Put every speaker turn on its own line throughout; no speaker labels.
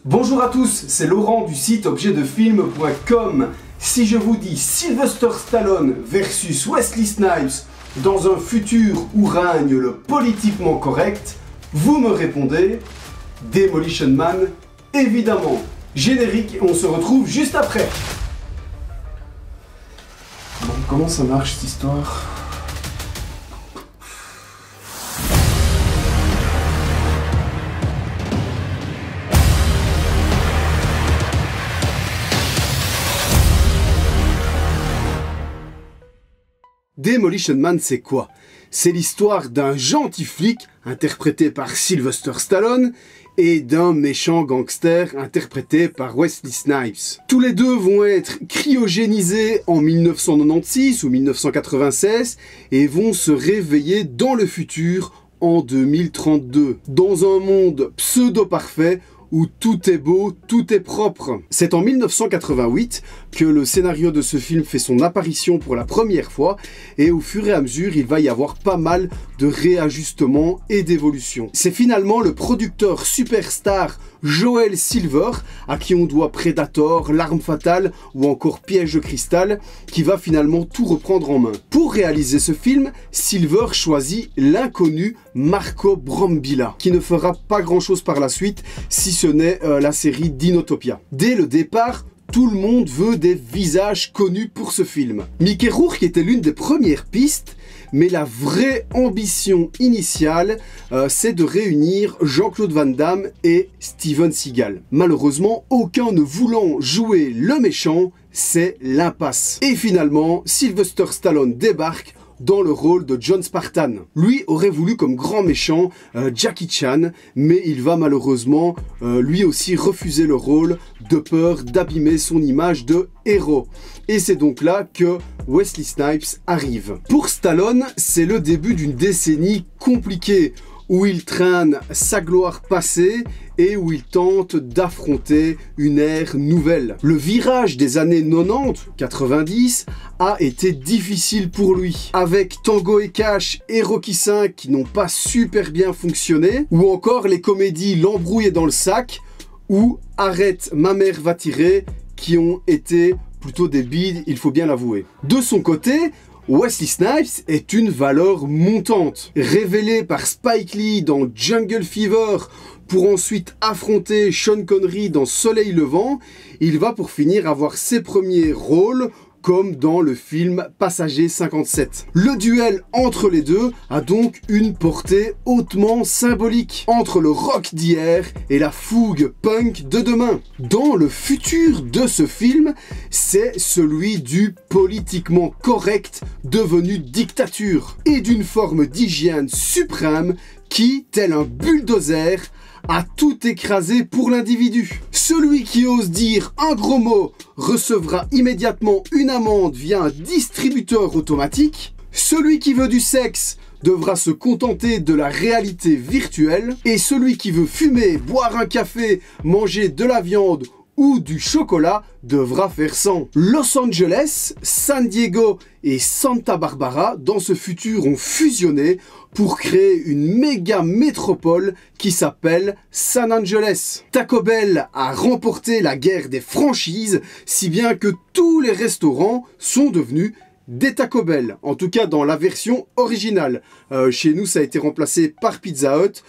Bonjour à tous, c'est Laurent du site objetdefilm.com. Si je vous dis Sylvester Stallone versus Wesley Snipes dans un futur où règne le politiquement correct, vous me répondez Demolition Man, évidemment. Générique et on se retrouve juste après. Bon, comment ça marche cette histoire ? Demolition Man, c'est quoi? C'est l'histoire d'un gentil flic, interprété par Sylvester Stallone, et d'un méchant gangster, interprété par Wesley Snipes. Tous les deux vont être cryogénisés en 1996 ou 1996, et vont se réveiller dans le futur en 2032, dans un monde pseudo-parfait, où tout est beau, tout est propre. C'est en 1988 que le scénario de ce film fait son apparition pour la première fois, et au fur et à mesure, il va y avoir pas mal de réajustements et d'évolutions. C'est finalement le producteur superstar Joel Silver, à qui on doit Predator, L'Arme Fatale ou encore Piège de Cristal, qui va finalement tout reprendre en main. Pour réaliser ce film, Silver choisit l'inconnu Marco Brambilla, qui ne fera pas grand chose par la suite, si ce n'est la série Dinotopia. Dès le départ, tout le monde veut des visages connus pour ce film. Mickey Rourke était l'une des premières pistes, mais la vraie ambition initiale, c'est de réunir Jean-Claude Van Damme et Steven Seagal. Malheureusement, aucun ne voulant jouer le méchant, c'est l'impasse. Et finalement, Sylvester Stallone débarque dans le rôle de John Spartan. Lui aurait voulu comme grand méchant Jackie Chan, mais il va malheureusement lui aussi refuser le rôle de peur d'abîmer son image de héros. Et c'est donc là que Wesley Snipes arrive. Pour Stallone, c'est le début d'une décennie compliquée, où il traîne sa gloire passée et où il tente d'affronter une ère nouvelle. Le virage des années 90-90 a été difficile pour lui, avec Tango et Cash et Rocky V qui n'ont pas super bien fonctionné, ou encore les comédies L'embrouille est dans le sac ou Arrête, ma mère va tirer, qui ont été plutôt des bides, il faut bien l'avouer. De son côté, Wesley Snipes est une valeur montante. Révélé par Spike Lee dans Jungle Fever pour ensuite affronter Sean Connery dans Soleil Levant, il va pour finir avoir ses premiers rôles comme dans le film Passager 57. Le duel entre les deux a donc une portée hautement symbolique, entre le rock d'hier et la fougue punk de demain. Dans le futur de ce film, c'est celui du politiquement correct devenu dictature, et d'une forme d'hygiène suprême qui, tel un bulldozer, a tout écrasé pour l'individu. Celui qui ose dire un gros mot recevra immédiatement une amende via un distributeur automatique. Celui qui veut du sexe devra se contenter de la réalité virtuelle. Et celui qui veut fumer, boire un café, manger de la viande ou du chocolat devra faire sans. Los Angeles, San Diego et Santa Barbara, dans ce futur, ont fusionné pour créer une méga métropole qui s'appelle San Angeles. Taco Bell a remporté la guerre des franchises, si bien que tous les restaurants sont devenus des Taco Bell, en tout cas dans la version originale. Chez nous, ça a été remplacé par Pizza Hut,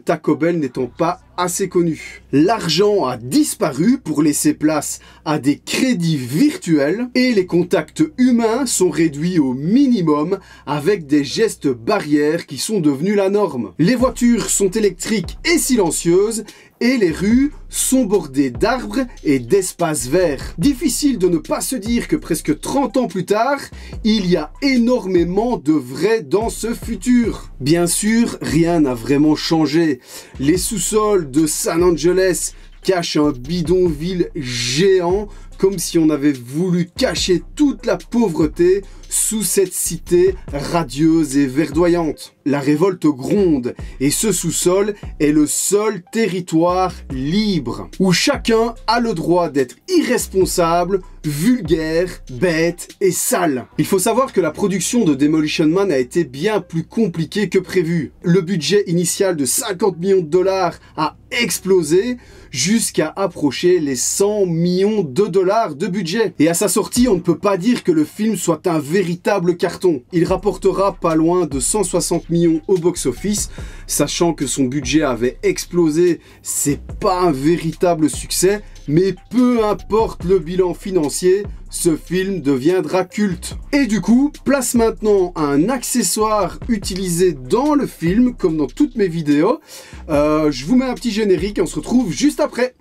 Taco Bell n'étant pas assez connu. L'argent a disparu pour laisser place à des crédits virtuels et les contacts humains sont réduits au minimum avec des gestes barrières qui sont devenus la norme. Les voitures sont électriques et silencieuses et les rues sont bordées d'arbres et d'espaces verts. Difficile de ne pas se dire que presque 30 ans plus tard, il y a énormément de vrai dans ce futur. Bien sûr, rien n'a vraiment changé. Les sous-sols de San Angeles cachent un bidonville géant comme si on avait voulu cacher toute la pauvreté sous cette cité radieuse et verdoyante. La révolte gronde, et ce sous-sol est le seul territoire libre, où chacun a le droit d'être irresponsable, vulgaire, bête et sale. Il faut savoir que la production de Demolition Man a été bien plus compliquée que prévu. Le budget initial de 50 millions de dollars a explosé jusqu'à approcher les 100 millions de dollars de budget. Et à sa sortie, on ne peut pas dire que le film soit un véritable carton. Il rapportera pas loin de 160 millions au box-office, sachant que son budget avait explosé, c'est pas un véritable succès, mais peu importe le bilan financier, ce film deviendra culte. Et du coup, place maintenant à un accessoire utilisé dans le film, comme dans toutes mes vidéos. Je vous mets un petit générique et on se retrouve juste après.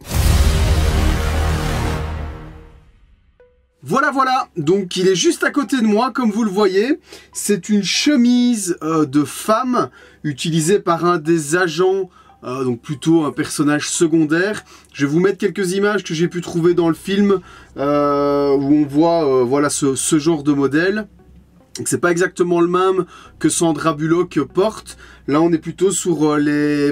Voilà, donc il est juste à côté de moi, comme vous le voyez. C'est une chemise de femme utilisée par un des agents, donc plutôt un personnage secondaire. Je vais vous mettre quelques images que j'ai pu trouver dans le film, où on voit voilà ce genre de modèle. C'est pas exactement le même que Sandra Bullock porte. Là, on est plutôt sur les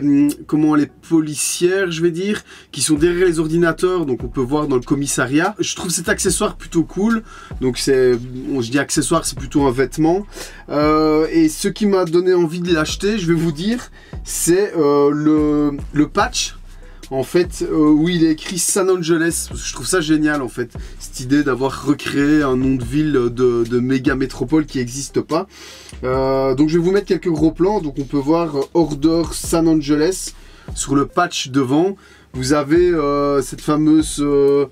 policières, je vais dire, qui sont derrière les ordinateurs, donc on peut voir dans le commissariat. Je trouve cet accessoire plutôt cool. Donc je dis accessoire, c'est plutôt un vêtement. Et ce qui m'a donné envie de l'acheter, je vais vous dire, c'est le patch. En fait, où il est écrit San Angeles. Je trouve ça génial, en fait. Cette idée d'avoir recréé un nom de ville de méga métropole qui n'existe pas. Donc, je vais vous mettre quelques gros plans. Donc, on peut voir Order San Angeles sur le patch devant. Vous avez cette fameuse... de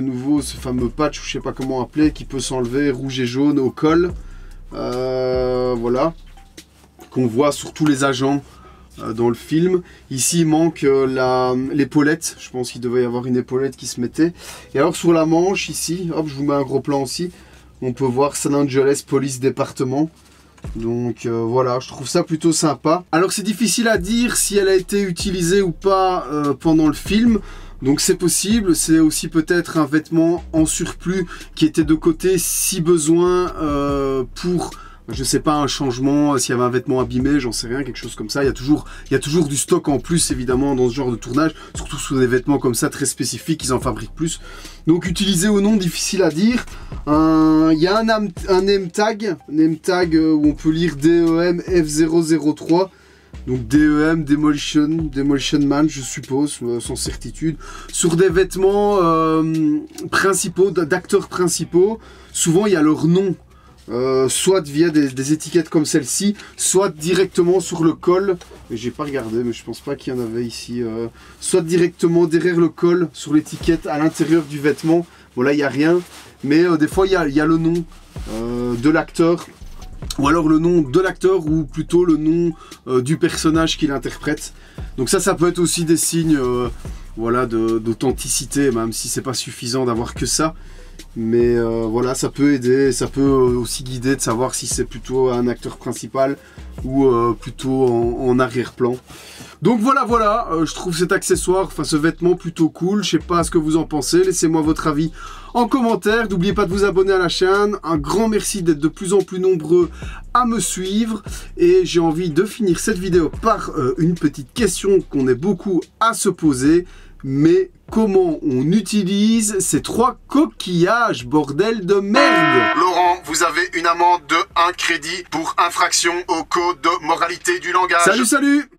nouveau, ce fameux patch, je sais pas comment appeler, qui peut s'enlever, rouge et jaune au col. Voilà. Qu'on voit sur tous les agents dans le film. Ici il manque l'épaulette, je pense qu'il devait y avoir une épaulette qui se mettait. Et alors sur la manche ici, hop, je vous mets un gros plan aussi, on peut voir San Angeles Police Département. Donc voilà, je trouve ça plutôt sympa. Alors c'est difficile à dire si elle a été utilisée ou pas pendant le film. Donc c'est possible, c'est aussi peut-être un vêtement en surplus qui était de côté si besoin pour... Je sais pas, un changement, s'il y avait un vêtement abîmé, j'en sais rien, quelque chose comme ça. Il y a toujours du stock en plus, évidemment, dans ce genre de tournage. Surtout sur des vêtements comme ça, très spécifiques, ils en fabriquent plus. Donc, utiliser ou non, difficile à dire. Il y a un name tag où on peut lire DEM F003. Donc DEM, Demolition Man, je suppose, sans certitude. Sur des vêtements principaux, d'acteurs principaux, souvent il y a leur nom. Soit via des étiquettes comme celle-ci, soit directement sur le col. J'ai pas regardé, mais je pense pas qu'il y en avait ici. Soit directement derrière le col, sur l'étiquette, à l'intérieur du vêtement. Bon là, il n'y a rien. Mais des fois, il y a le nom de l'acteur. Ou alors le nom de l'acteur, ou plutôt le nom du personnage qu'il interprète. Donc ça peut être aussi des signes voilà, d'authenticité, même si c'est pas suffisant d'avoir que ça. Mais voilà, ça peut aider, ça peut aussi guider de savoir si c'est plutôt un acteur principal ou plutôt en arrière-plan. Donc voilà, je trouve cet accessoire, enfin ce vêtement plutôt cool. Je sais pas ce que vous en pensez, laissez-moi votre avis en commentaire. N'oubliez pas de vous abonner à la chaîne. Un grand merci d'être de plus en plus nombreux à me suivre. Et j'ai envie de finir cette vidéo par une petite question qu'on est beaucoup à se poser. Mais comment on utilise ces 3 coquillages, bordel de merde?
Laurent, vous avez une amende de 1 crédit pour infraction au code de moralité du langage.
Salut